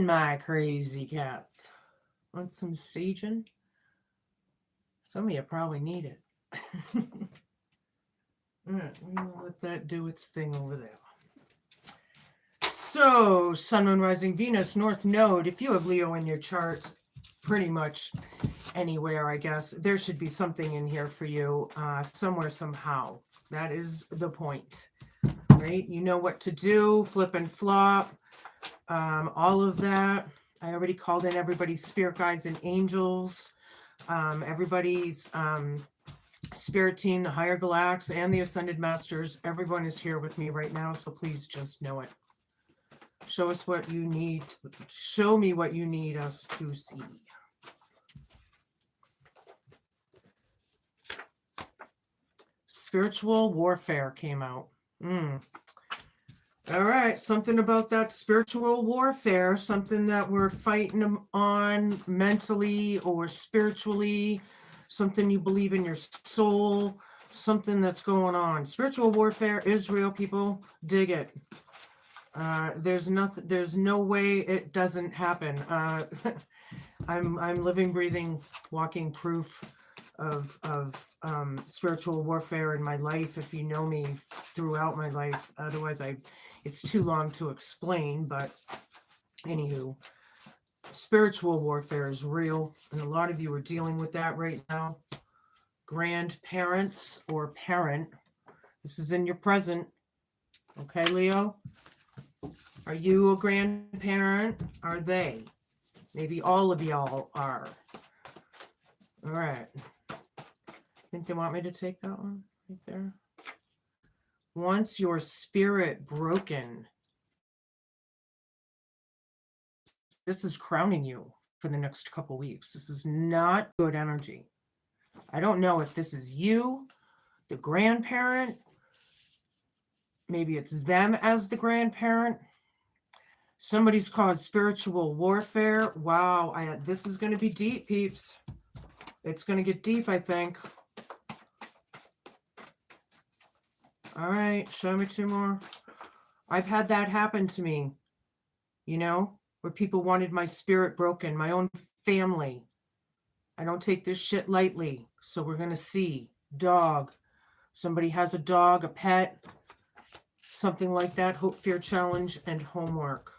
doing, my crazy cats? Want some saging? Some of you probably need it. All right, we're going to let that do its thing over there. So, Sun, Moon, Rising, Venus, North Node. If you have Leo in your charts, pretty much anywhere, I guess, there should be something in here for you somewhere, somehow. That is the point, right? You know what to do, flip and flop, all of that. I already called in everybody's spirit guides and angels, everybody's spirit team, the higher galacts, and the ascended masters. Everyone is here with me right now, so please just know it. Show us what you need. Show me what you need us to see. Spiritual warfare came out. All right, something about that spiritual warfare, something that we're fighting on mentally or spiritually, something you believe in your soul, something that's going on. Spiritual warfare is real, people. Dig it. There's no way it doesn't happen. I'm living, breathing, walking proof of spiritual warfare in my life. If you know me throughout my life, otherwise it's too long to explain. But anywho, spiritual warfare is real, and a lot of you are dealing with that right now. Grandparents or parent, this is in your present. Okay, Leo? Are you a grandparent? Are they? Maybe all of y'all are. All right. Think they want me to take that one right there? Once your spirit broken, this is crowning you for the next couple weeks. This is not good energy. I don't know if this is you, the grandparent. Maybe it's them as the grandparent. Somebody's caused spiritual warfare. Wow, this is going to be deep, peeps. It's going to get deep, I think. All right, show me two more. I've had that happen to me, where people wanted my spirit broken, my own family. I don't take this shit lightly. So we're going to see. Dog. Somebody has a dog, a pet, something like that. Hope, fear, challenge, and homework.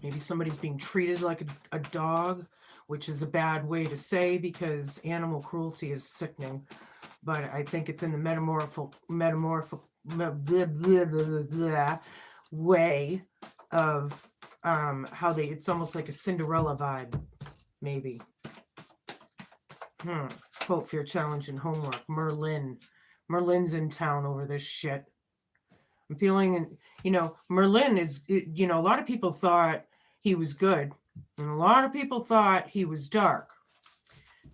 Maybe somebody's being treated like a dog, which is a bad way to say because animal cruelty is sickening. But I think it's in the metamorphic way of how it's almost like a Cinderella vibe, maybe. Quote, fear, challenge, and homework. Merlin's in town over this shit. I'm feeling, Merlin is, a lot of people thought he was good, and a lot of people thought he was dark.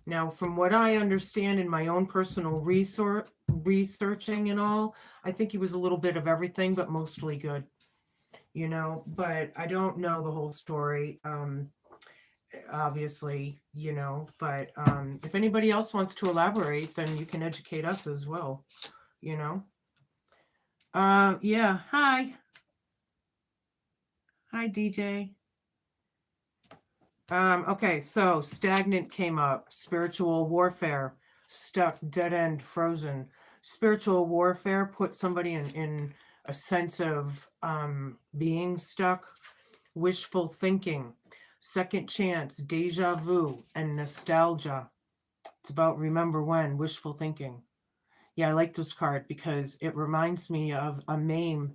Now, from what I understand in my own personal researching and all, I think he was a little bit of everything, but mostly good, but I don't know the whole story, obviously, but if anybody else wants to elaborate, then you can educate us as well, yeah, hi, DJ. Okay, so stagnant came up, spiritual warfare, stuck, dead end, frozen. Spiritual warfare put somebody in a sense of being stuck, wishful thinking, second chance, deja vu, and nostalgia. It's about remember when, wishful thinking. Yeah, I like this card because it reminds me of a meme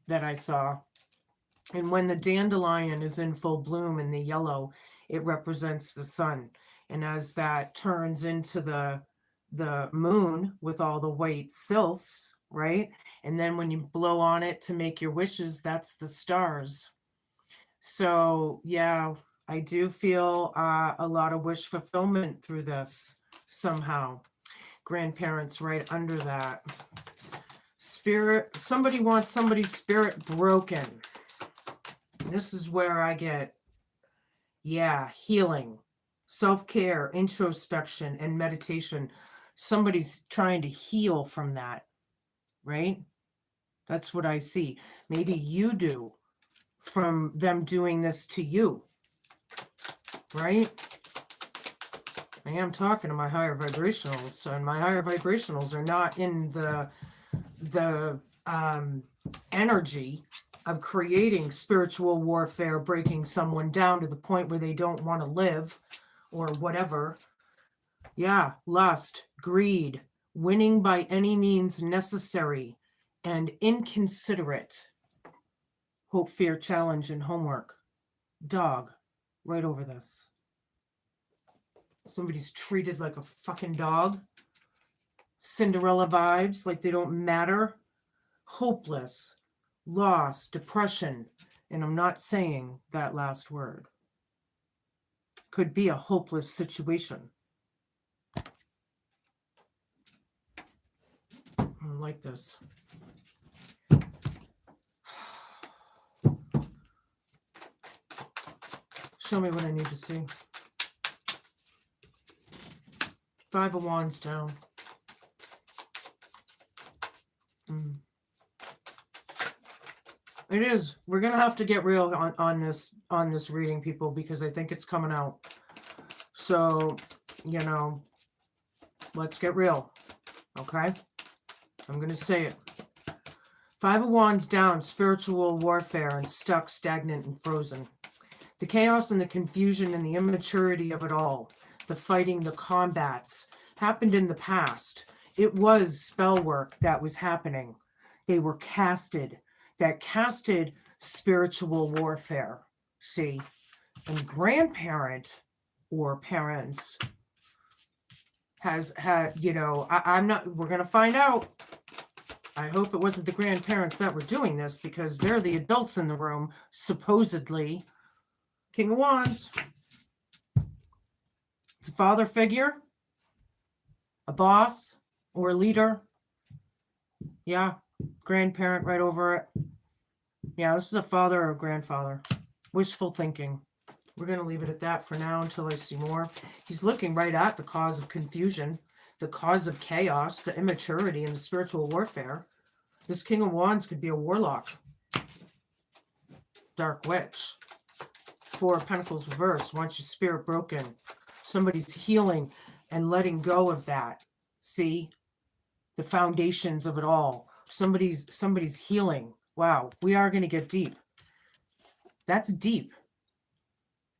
that I saw. And when the dandelion is in full bloom in the yellow, it represents the sun. And as that turns into the moon with all the white sylphs, right? And then when you blow on it to make your wishes, that's the stars. So, yeah, I do feel a lot of wish fulfillment through this somehow. Grandparents right under that. Spirit, somebody wants somebody's spirit broken. This is where I get, healing, self-care, introspection, and meditation. Somebody's trying to heal from that, right? That's what I see. Maybe you do from them doing this to you, right? I am talking to my higher vibrationals, and my higher vibrationals are not in the energy of creating spiritual warfare, breaking someone down to the point where they don't want to live or whatever. Yeah, lust, greed, winning by any means necessary, and inconsiderate. Hope, fear, challenge, and homework. Dog, right over this. Somebody's treated like a fucking dog. Cinderella vibes, like they don't matter. Hopeless, lost, depression. And I'm not saying that last word. Could be a hopeless situation. I like this. Show me what I need to see. Five of Wands down. It is. We're gonna have to get real on this reading, people, because I think it's coming out. So, you know, let's get real. Okay? I'm gonna say it. Five of Wands down, spiritual warfare, and stuck, stagnant, and frozen. The chaos and the confusion and the immaturity of it all, the fighting, the combats, happened in the past. It was spell work that was happening. They were casted. That casted spiritual warfare. See? And grandparent or parents has had, you know, I'm not, we're going to find out. I hope it wasn't the grandparents that were doing this, because they're the adults in the room, supposedly. King of Wands. It's a father figure, a boss, or a leader. Yeah, grandparent right over it. Yeah, this is a father or a grandfather. Wishful thinking. We're going to leave it at that for now until I see more. He's looking right at the cause of confusion, the cause of chaos, the immaturity, and the spiritual warfare. This King of Wands could be a warlock. Dark witch. Four of Pentacles reversed. Wants your spirit broken. Somebody's healing and letting go of that. See? The foundations of it all. Somebody's healing. Wow, we are going to get deep. That's deep.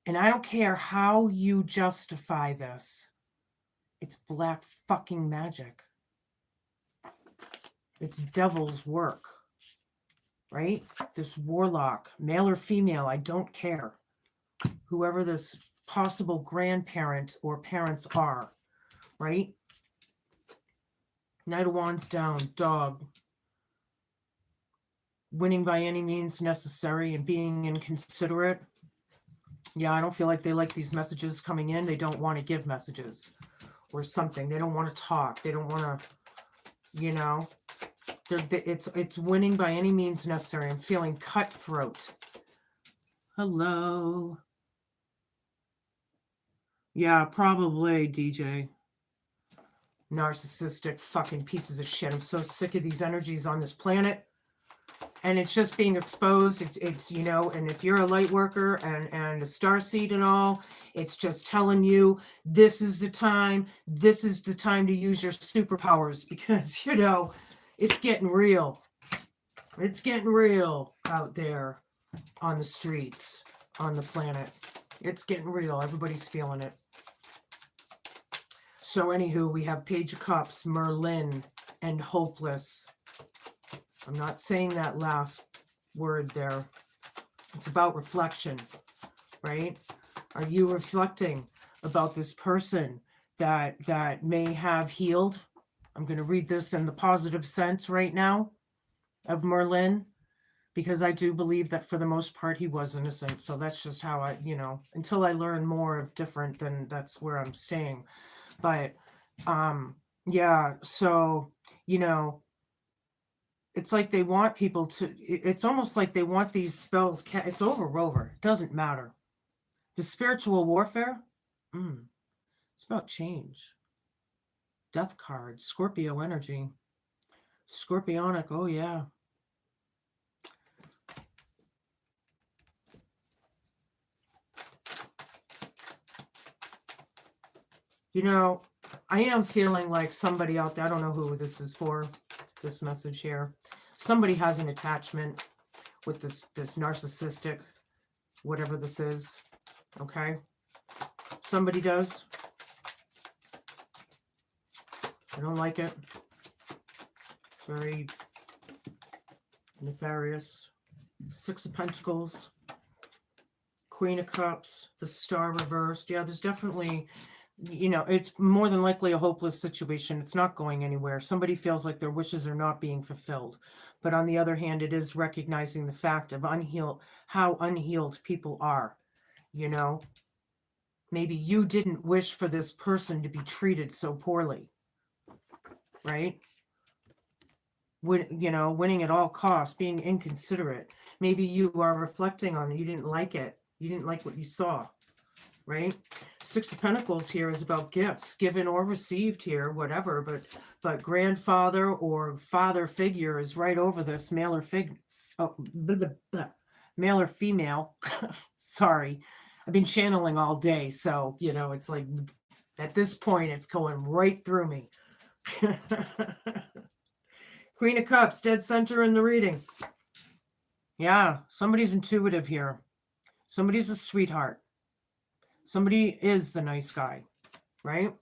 And I don't care how you justify this. It's black fucking magic. It's devil's work. Right? This warlock, male or female, I don't care. Whoever this possible grandparent or parents are. Right? Knight of Wands down, dog. Winning by any means necessary and being inconsiderate. Yeah, I don't feel like they like these messages coming in. They don't want to give messages or something. They don't want to talk. They don't want to, you know, it's winning by any means necessary. I'm feeling cutthroat. Hello. Yeah, probably, DJ. Narcissistic fucking pieces of shit. I'm so sick of these energies on this planet. And it's just being exposed. It's you know, and if you're a light worker and a starseed and all, it's just telling you this is the time to use your superpowers, because, you know, it's getting real. It's getting real out there on the streets, on the planet. It's getting real. Everybody's feeling it. So anywho, we have Page of Cups, Merlin, and Hopeless. I'm not saying that last word there. It's about reflection, right? Are you reflecting about this person that may have healed? I'm going to read this in the positive sense right now of Merlin, because I do believe that for the most part he was innocent. So that's just how I, you know, until I learn more of different, then that's where I'm staying. But yeah, so, you know, it's like they want people to, it's almost like they want these spells, it's over, it doesn't matter. The spiritual warfare, it's about change. Death card, Scorpio energy. Scorpionic, oh yeah. You know, I am feeling like somebody out there, I don't know who this is for, this message here. Somebody has an attachment with this narcissistic, whatever this is. Okay? Somebody does. I don't like it. Very nefarious. Six of Pentacles. Queen of Cups. The Star reversed. Yeah, there's definitely, you know, it's more than likely a hopeless situation. It's not going anywhere. Somebody feels like their wishes are not being fulfilled. But on the other hand, it is recognizing the fact of how unhealed people are. You know, maybe you didn't wish for this person to be treated so poorly, right? You know, winning at all costs, being inconsiderate. Maybe you are reflecting on it. You didn't like it. You didn't like what you saw, right? Six of Pentacles here is about gifts, given or received here, whatever. But grandfather or father figure is right over this, male or male or female. Sorry, I've been channeling all day, so you know it's like at this point it's going right through me. Queen of Cups, dead center in the reading. Yeah, somebody's intuitive here. Somebody's a sweetheart. Somebody is the nice guy, right?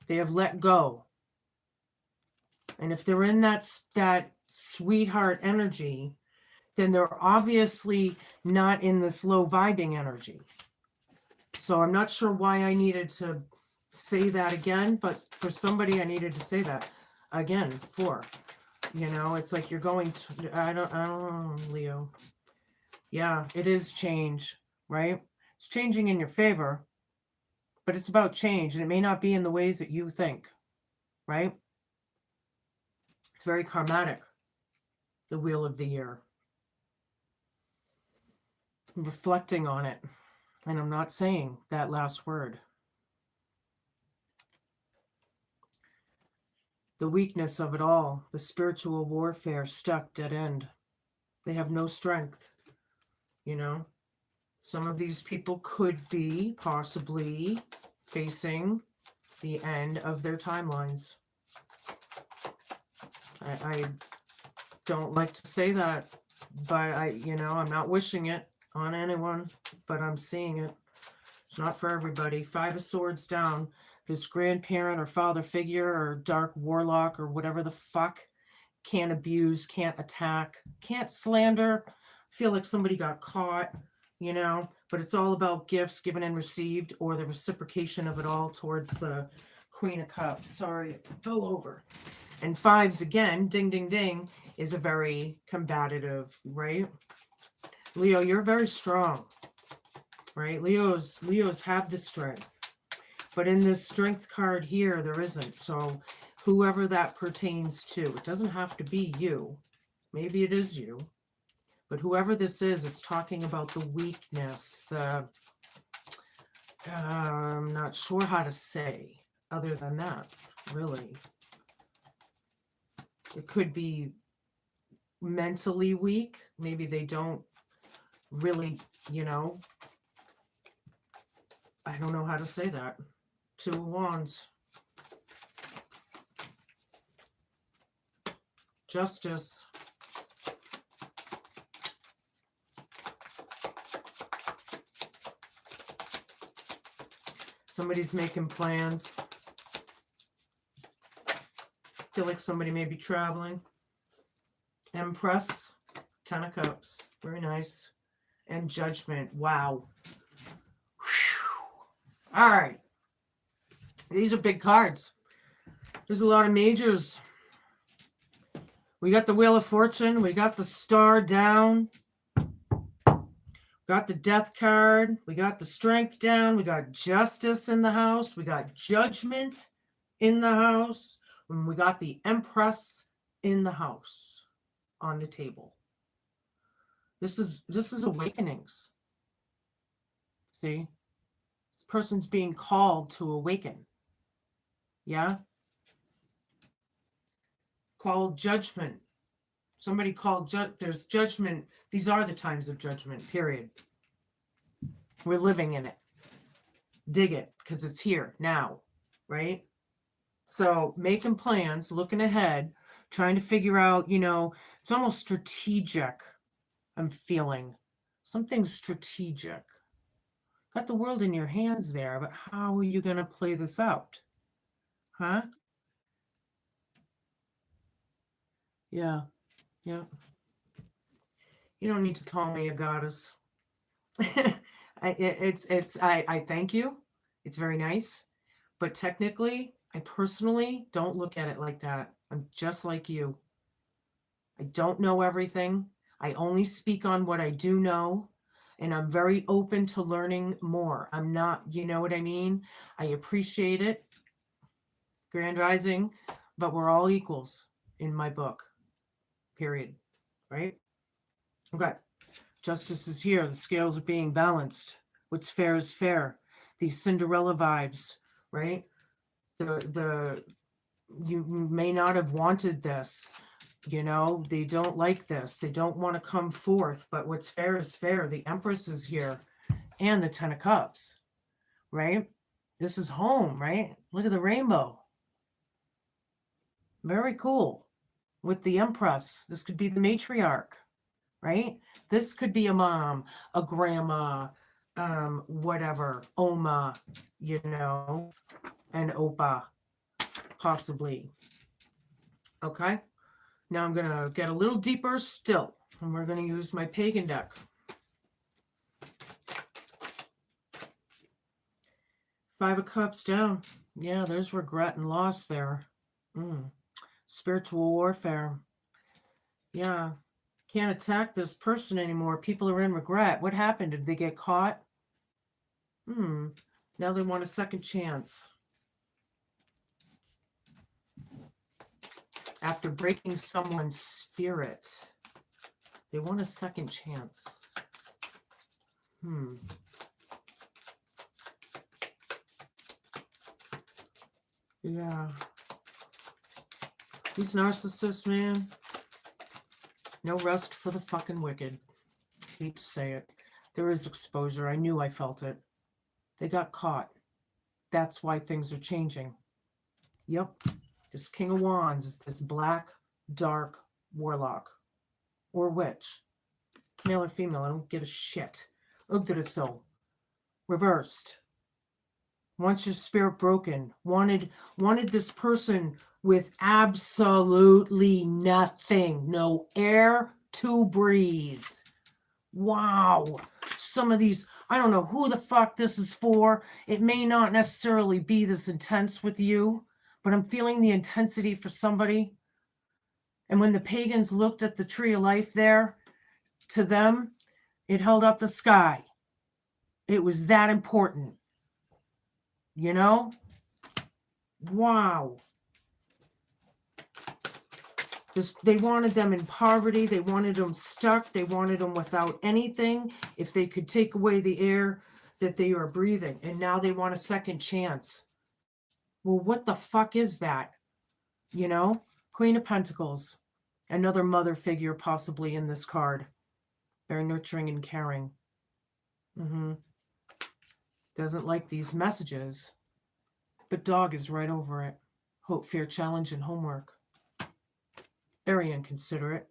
They have let go. And if they're in that sweetheart energy, then they're obviously not in this low vibing energy. So I'm not sure why I needed to say that again, but for somebody I needed to say that again for. You know, it's like you're going to, I don't know, Leo. Yeah, it is change, right? It's changing in your favor, but it's about change, and it may not be in the ways that you think, right? It's very karmatic, the Wheel of the Year. I'm reflecting on it, and I'm not saying that last word. The weakness of it all, the spiritual warfare, stuck, dead end. They have no strength, you know? Some of these people could be possibly facing the end of their timelines. I don't like to say that, but I'm not wishing it on anyone, but I'm seeing it. It's not for everybody. Five of Swords down. This grandparent or father figure or dark warlock or whatever the fuck can't abuse, can't attack, can't slander. Feel like somebody got caught, you know, but it's all about gifts given and received, or the reciprocation of it all towards the Queen of Cups. Sorry, it fell over. And fives again, ding, ding, ding, is a very combative, right? Leo, you're very strong, right? Leos have the strength. But in this strength card here, there isn't. So whoever that pertains to, it doesn't have to be you. Maybe it is you. But whoever this is, it's talking about the weakness, I'm not sure how to say other than that, really. It could be mentally weak. Maybe they don't really, you know, I don't know how to say that. Two of Wands. Justice. Somebody's making plans. Feel like somebody may be traveling. Empress. 10 of Cups. Very nice. And Judgment. Wow. Whew. All right. These are big cards. There's a lot of majors. We got the Wheel of Fortune. We got the Star down. Got the Death card. We got the Strength down. We got Justice in the house. We got Judgment in the house. And we got the Empress in the house on the table. This is awakenings. See? This person's being called to awaken. Yeah? Called judgment. Somebody called there's judgment. These are the times of judgment, period. We're living in it. Dig it, because it's here now. right? So making plans, looking ahead, trying to figure out, it's almost strategic. I'm feeling something strategic. Got the world in your hands there, but how are you going to play this out? Huh? Yeah. Yeah. You don't need to call me a goddess. I thank you. It's very nice. But technically, I personally don't look at it like that. I'm just like you. I don't know everything. I only speak on what I do know. And I'm very open to learning more. I'm not, you know what I mean? I appreciate it, Grand Rising, but we're all equals in my book, period. Right? Okay. Justice is here. The scales are being balanced. What's fair is fair. These Cinderella vibes, right? The you may not have wanted this. They don't like this. They don't want to come forth, but what's fair is fair. The Empress is here and the Ten of Cups, right? This is home, right? Look at the rainbow. Very cool. With the Empress, this could be the matriarch, right? This could be a mom, a grandma, whatever, Oma, and Opa, possibly. Okay? Now I'm going to get a little deeper still, and we're going to use my pagan deck. Five of Cups down. Yeah, there's regret and loss there. Spiritual warfare. Yeah. Can't attack this person anymore. People are in regret. What happened? Did they get caught? Now they want a second chance. After breaking someone's spirit, they want a second chance. Yeah. These narcissists, man. No rest for the fucking wicked. Hate to say it. There is exposure. I knew I felt it. They got caught. That's why things are changing. Yep. This King of Wands is this black, dark warlock. Or witch. Male or female, I don't give a shit. Ugdrasil. Reversed. Wants your spirit broken. Wanted this person with absolutely nothing. No air to breathe. Wow. Some of these, I don't know who the fuck this is for. It may not necessarily be this intense with you, but I'm feeling the intensity for somebody. And when the pagans looked at the tree of life there, to them, it held up the sky. It was that important. Wow. They wanted them in poverty. They wanted them stuck. They wanted them without anything. If they could take away the air that they are breathing. And now they want a second chance. Well, what the fuck is that? Queen of Pentacles. Another mother figure possibly in this card. Very nurturing and caring. Doesn't like these messages. But dog is right over it. Hope, fear, challenge, and homework. Very inconsiderate.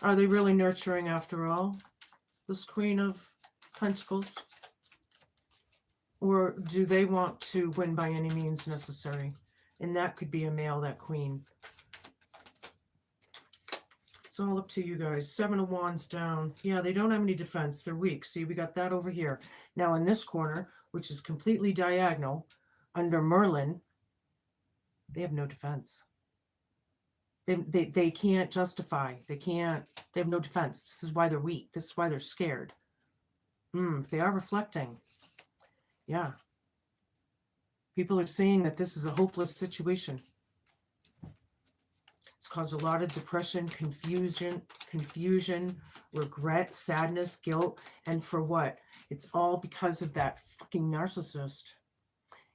Are they really nurturing after all? This Queen of Pentacles? Or do they want to win by any means necessary? And that could be a male, that queen. It's all up to you guys. Seven of Wands down. Yeah, they don't have any defense. They're weak. See, we got that over here. Now in this corner, which is completely diagonal, under Merlin, they have no defense. They can't justify. They have no defense. This is why they're weak. This is why they're scared. They are reflecting. Yeah. People are saying that this is a hopeless situation. It's caused a lot of depression, confusion, regret, sadness, guilt. And for what? It's all because of that fucking narcissist.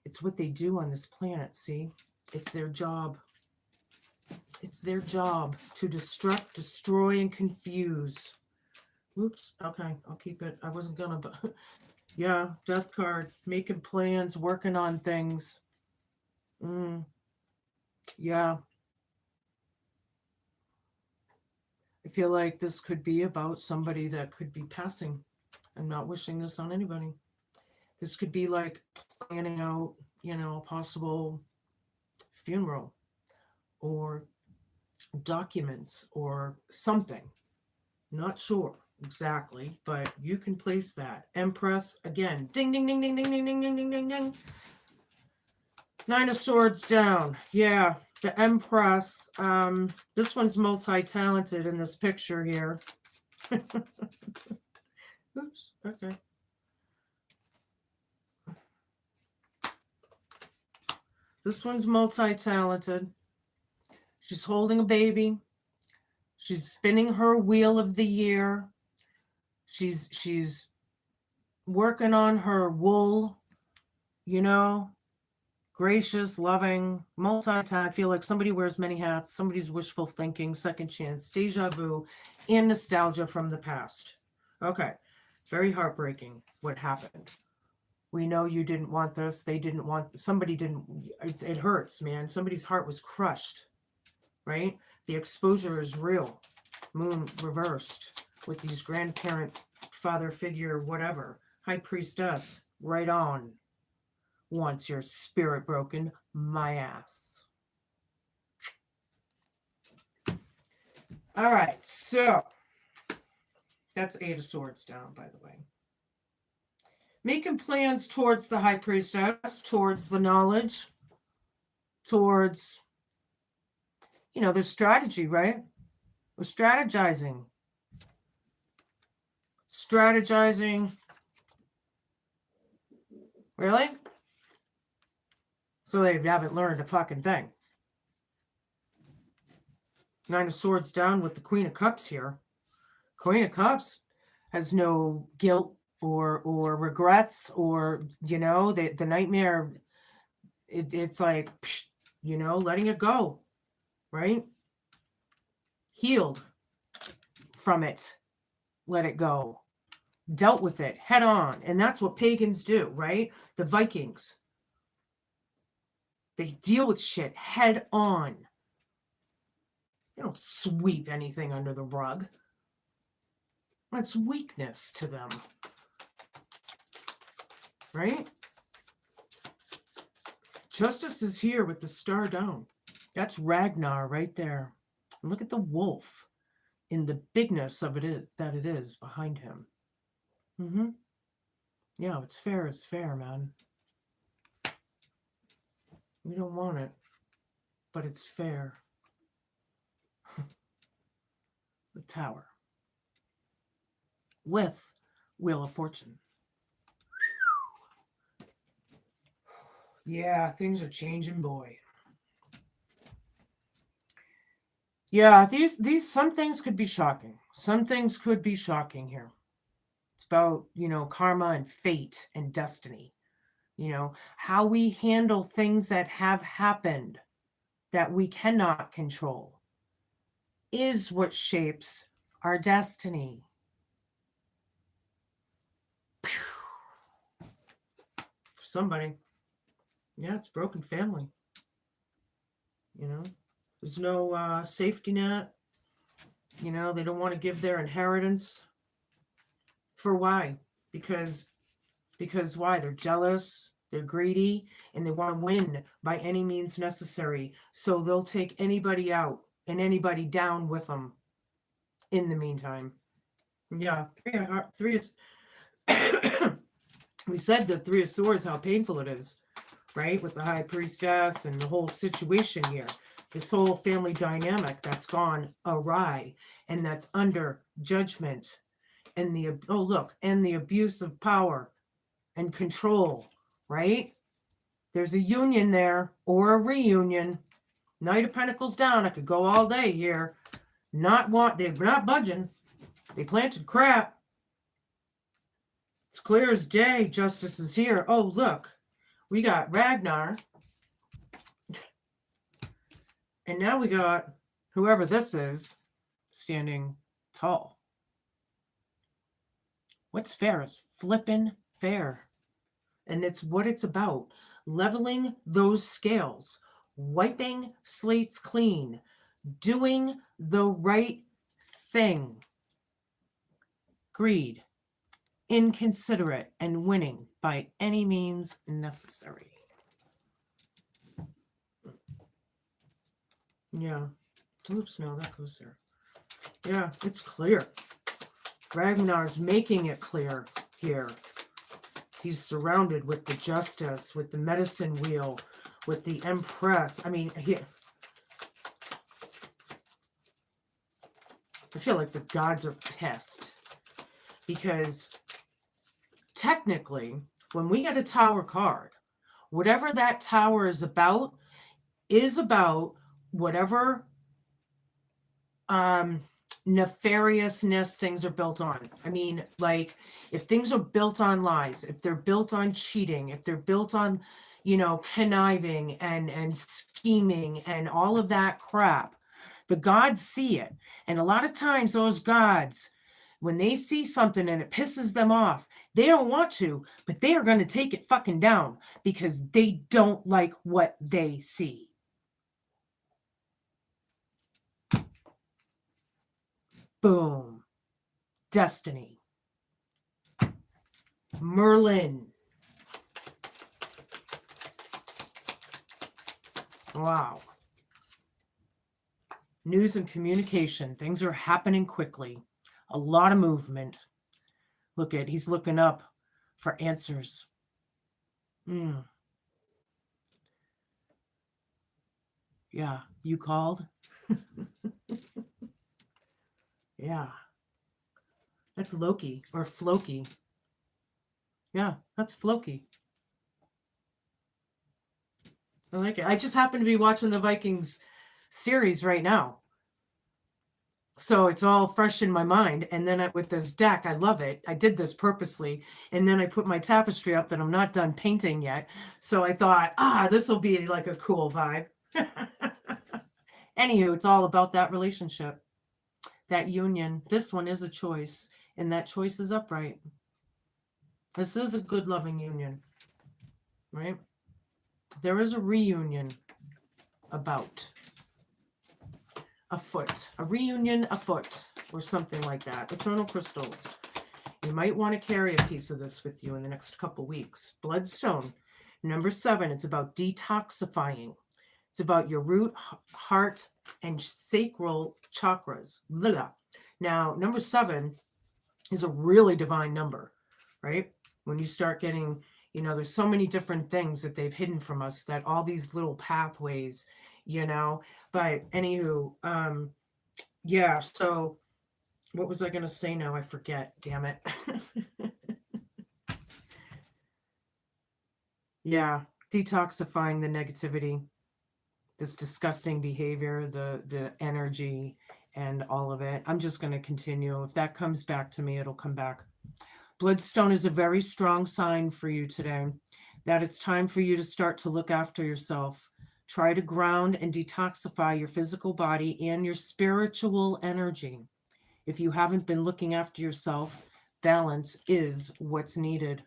It's what they do on this planet, see? It's their job. It's their job to destruct, destroy, and confuse. Oops. Okay, I'll keep it. I wasn't gonna, but Yeah, death card. Making plans, working on things. Yeah. I feel like this could be about somebody that could be passing. I'm not wishing this on anybody. This could be like planning out, a possible funeral or documents or something. Not sure exactly, but you can place that. Empress, again, ding, ding, ding, ding, ding, ding, ding, ding, ding, ding, ding. Nine of Swords down. Yeah, the Empress. This one's multi-talented in this picture here. Oops, okay. This one's multi-talented. She's holding a baby. She's spinning her wheel of the year. She's working on her wool, gracious, loving, multi-talented. I feel like somebody wears many hats. Somebody's wishful thinking, second chance, deja vu, and nostalgia from the past. Okay. Very heartbreaking what happened. We know you didn't want this. They didn't want, somebody didn't, it hurts, man. Somebody's heart was crushed, right? The exposure is real. Moon reversed with these grandparent, father figure, whatever. High priestess, right on. Wants your spirit broken, my ass. All right, so that's Eight of Swords down, by the way. Making plans towards the High Priestess, towards the knowledge, towards, there's strategy, right? We're strategizing. Strategizing. Really? So they haven't learned a fucking thing. Nine of Swords down with the Queen of Cups here. Queen of Cups has no guilt or regrets or, the nightmare. It's like, letting it go, right? Healed from it. Let it go. Dealt with it head on. And that's what pagans do, right? The Vikings. They deal with shit head on. They don't sweep anything under the rug. That's weakness to them. Right? Justice is here with the star down. That's Ragnar right there. And look at the wolf in the bigness of it that it is behind him. Yeah, it's fair is fair, man. We don't want it, but it's fair. The Tower. With Wheel of Fortune. Yeah, things are changing, boy. Yeah, these some things could be shocking. Some things could be shocking here. It's about, karma and fate and destiny. How we handle things that have happened that we cannot control is what shapes our destiny. For somebody. Yeah, it's broken family. There's no safety net. They don't want to give their inheritance. For why? Because why? They're jealous, they're greedy, and they want to win by any means necessary. So they'll take anybody out and anybody down with them in the meantime. Yeah, three is we said the Three of Swords, how painful it is, right? With the High Priestess and the whole situation here. This whole family dynamic that's gone awry and that's under judgment. And the abuse of power and control, right? There's a union there or a reunion. Knight of Pentacles down. I could go all day here. They're not budging. They planted crap. It's clear as day. Justice is here. Oh, look. We got Ragnar. And now we got whoever this is standing tall. What's fair is flippin' fair. And it's what it's about. Leveling those scales, wiping slates clean, doing the right thing. Greed, inconsiderate, and winning by any means necessary. Yeah. Oops, no, that goes there. Yeah, it's clear. Ragnar's making it clear here. He's surrounded with the justice, with the medicine wheel, with the empress. I mean, I feel like the gods are pissed because technically, when we get a tower card, whatever that tower is about whatever nefariousness things are built on. I mean, like, if things are built on lies, if they're built on cheating, if they're built on, conniving and scheming and all of that crap, the gods see it. And a lot of times those gods, when they see something and it pisses them off, they don't want to, but they are going to take it fucking down because they don't like what they see. Boom. Destiny. Merlin. Wow. News and communication. Things are happening quickly. A lot of movement. He's looking up for answers. Yeah, you called? Yeah. That's Loki or Floki. Yeah, that's Floki. I like it. I just happen to be watching the Vikings series right now. So it's all fresh in my mind. And then with this deck, I love it. I did this purposely. And then I put my tapestry up that I'm not done painting yet. So I thought, this will be like a cool vibe. Anywho, it's all about that relationship, that union. This one is a choice, and that choice is upright. This is a good, loving union, right? There is a reunion about afoot, a reunion afoot, or something like that. Eternal crystals. You might want to carry a piece of this with you in the next couple weeks. Bloodstone, number 7. It's about detoxifying. It's about your root, heart, and sacral chakras. Blah. Now, number 7 is a really divine number, right? When you start getting, there's so many different things that they've hidden from us, that all these little pathways, but anywho, yeah, so what was I going to say now? I forget, damn it. Yeah, detoxifying the negativity, this disgusting behavior, the energy and all of it. I'm just going to continue. If that comes back to me, it'll come back. Bloodstone is a very strong sign for you today, that it's time for you to start to look after yourself. Try to ground and detoxify your physical body and your spiritual energy. If you haven't been looking after yourself, balance is what's needed.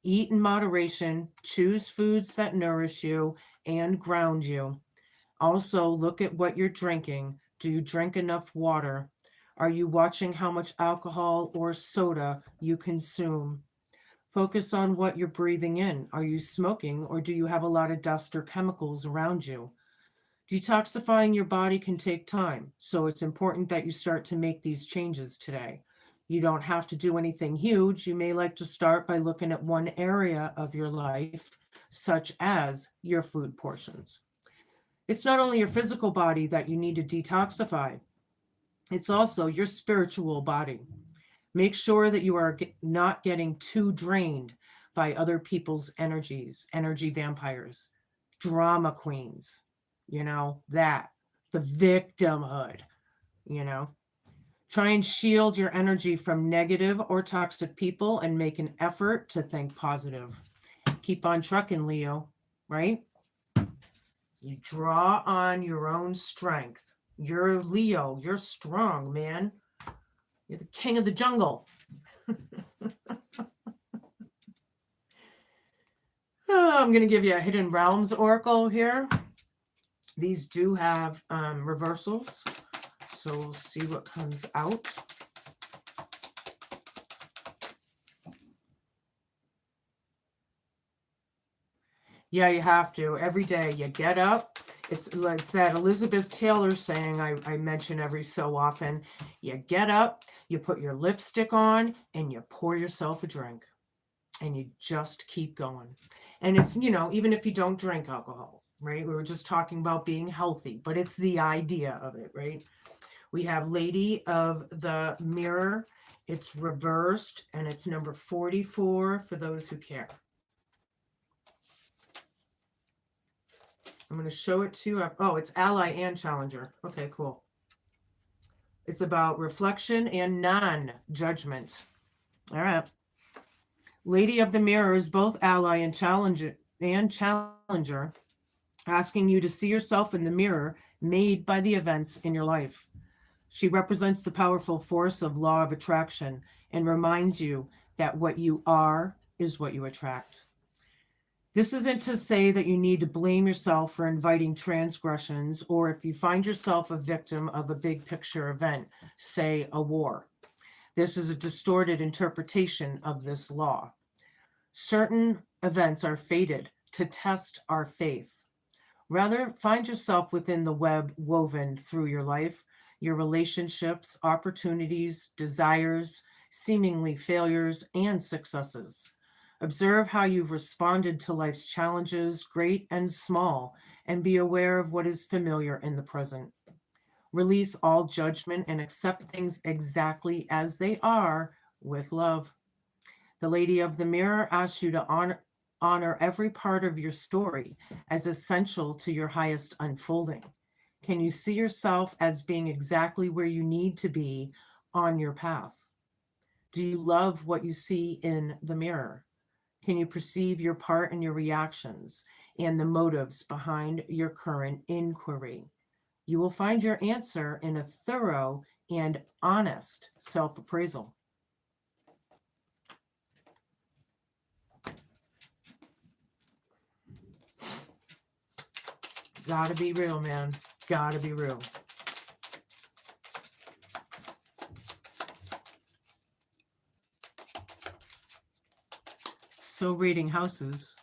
Eat in moderation, choose foods that nourish you and ground you. Also, look at what you're drinking. Do you drink enough water? Are you watching how much alcohol or soda you consume? Focus on what you're breathing in. Are you smoking, or do you have a lot of dust or chemicals around you? Detoxifying your body can take time, so it's important that you start to make these changes today. You don't have to do anything huge. You may like to start by looking at one area of your life, such as your food portions. It's not only your physical body that you need to detoxify, it's also your spiritual body. Make sure that you are not getting too drained by other people's energies, energy vampires, drama queens, the victimhood, Try and shield your energy from negative or toxic people and make an effort to think positive. Keep on trucking, Leo, right? You draw on your own strength. You're Leo. You're strong, man. You're the king of the jungle. I'm going to give you a Hidden Realms Oracle here. These do have reversals, so we'll see what comes out. Yeah, you have to. Every day you get up. It's that Elizabeth Taylor saying I mention every so often. You get up, you put your lipstick on, and you pour yourself a drink. And you just keep going. And it's, even if you don't drink alcohol, right? We were just talking about being healthy, but it's the idea of it, right? We have Lady of the Mirror. It's reversed, and it's number 44 for those who care. I'm going to show it to you. Oh, it's ally and challenger. Okay, cool. It's about reflection and non-judgment. All right. Lady of the Mirror is both ally and challenger, asking you to see yourself in the mirror made by the events in your life. She represents the powerful force of law of attraction and reminds you that what you are is what you attract. This isn't to say that you need to blame yourself for inviting transgressions, or if you find yourself a victim of a big picture event, say a war. This is a distorted interpretation of this law. Certain events are fated to test our faith. Rather, find yourself within the web woven through your life, your relationships, opportunities, desires, seemingly failures, and successes. Observe how you've responded to life's challenges, great and small, and be aware of what is familiar in the present. Release all judgment and accept things exactly as they are with love. The Lady of the Mirror asks you to honor every part of your story as essential to your highest unfolding. Can you see yourself as being exactly where you need to be on your path? Do you love what you see in the mirror? Can you perceive your part in your reactions and the motives behind your current inquiry? You will find your answer in a thorough and honest self-appraisal. Gotta be real, man. Gotta be real. So reading houses.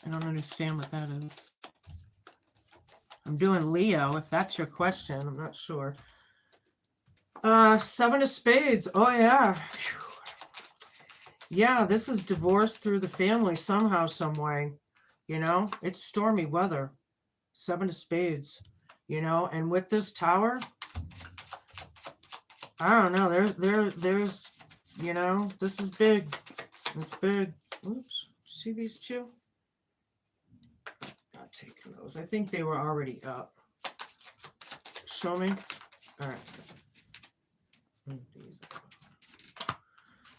I don't understand what that is. I'm doing Leo, if that's your question. I'm not sure. Seven of Spades. Oh, yeah. Whew. Yeah, this is divorce through the family somehow, some way. It's stormy weather. Seven of Spades. And with this tower, I don't know. There's, this is big. It's big. Oops. See these two? Not taking those. I think they were already up. Show me. All right.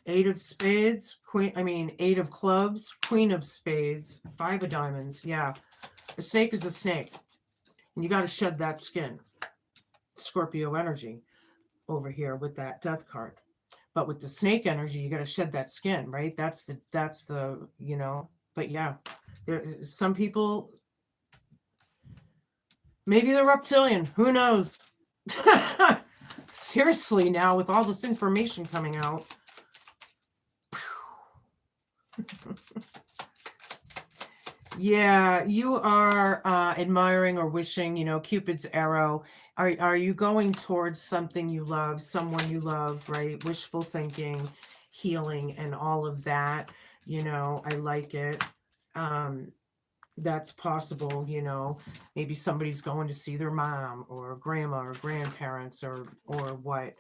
Eight of Spades, Eight of Clubs, Queen of Spades, Five of Diamonds. Yeah. A snake is a snake. And you got to shed that skin. Scorpio energy over here with that death card. But with the snake energy, you got to shed that skin, right? That's the, but yeah, some people, maybe they're reptilian, who knows? Seriously, now with all this information coming out. Yeah, you are admiring or wishing, Cupid's arrow. Are you going towards something you love, someone you love, right? Wishful thinking, healing, and all of that. I like it. That's possible, maybe somebody's going to see their mom or grandma or grandparents or what.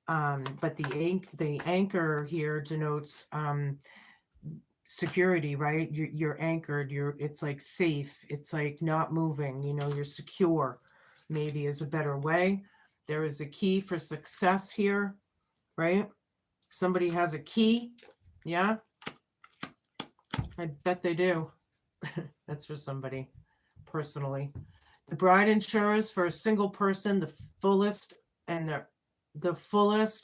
But the anchor here denotes security, right? You're anchored, it's like safe, it's like not moving, you're secure, maybe is a better way. There is a key for success here, right? Somebody has a key. Yeah, I bet they do. That's for somebody personally. The bride ensures for a single person the fullest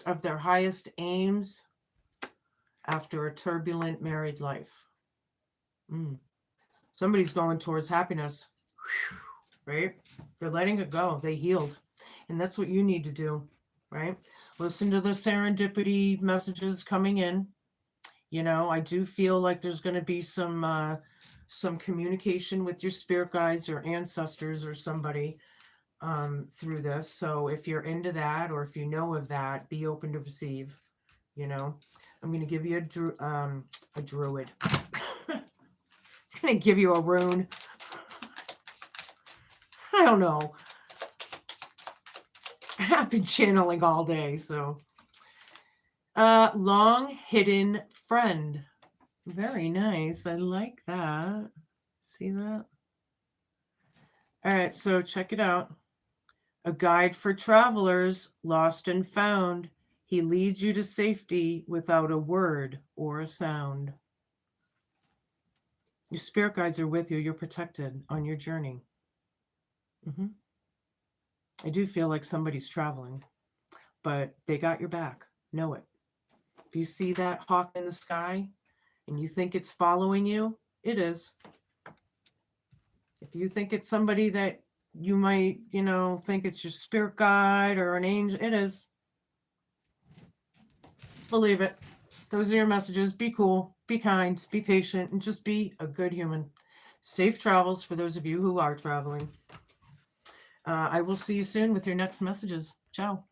of their highest aims after a turbulent married life. Somebody's going towards happiness, right? They're letting it go. They healed. And that's what you need to do, right? Listen to the serendipity messages coming in. You know, I do feel like there's going to be some communication with your spirit guides or ancestors or somebody through this. So if you're into that, or if you know of that, be open to receive. You know, I'm going to give you a druid. I'm going to give you a rune. I don't know. I've been channeling all day, so. Long hidden friend. Very nice. I like that. See that? All right, so check it out. A guide for travelers, lost and found. He leads you to safety without a word or a sound. Your spirit guides are with you. You're protected on your journey. I do feel like somebody's traveling, but they got your back. Know it. If you see that hawk in the sky and you think it's following you, it is. If you think it's somebody that you might, think it's your spirit guide or an angel, it is. Believe it. Those are your messages. Be cool, be kind, be patient, and just be a good human. Safe travels for those of you who are traveling. I will see you soon with your next messages. Ciao.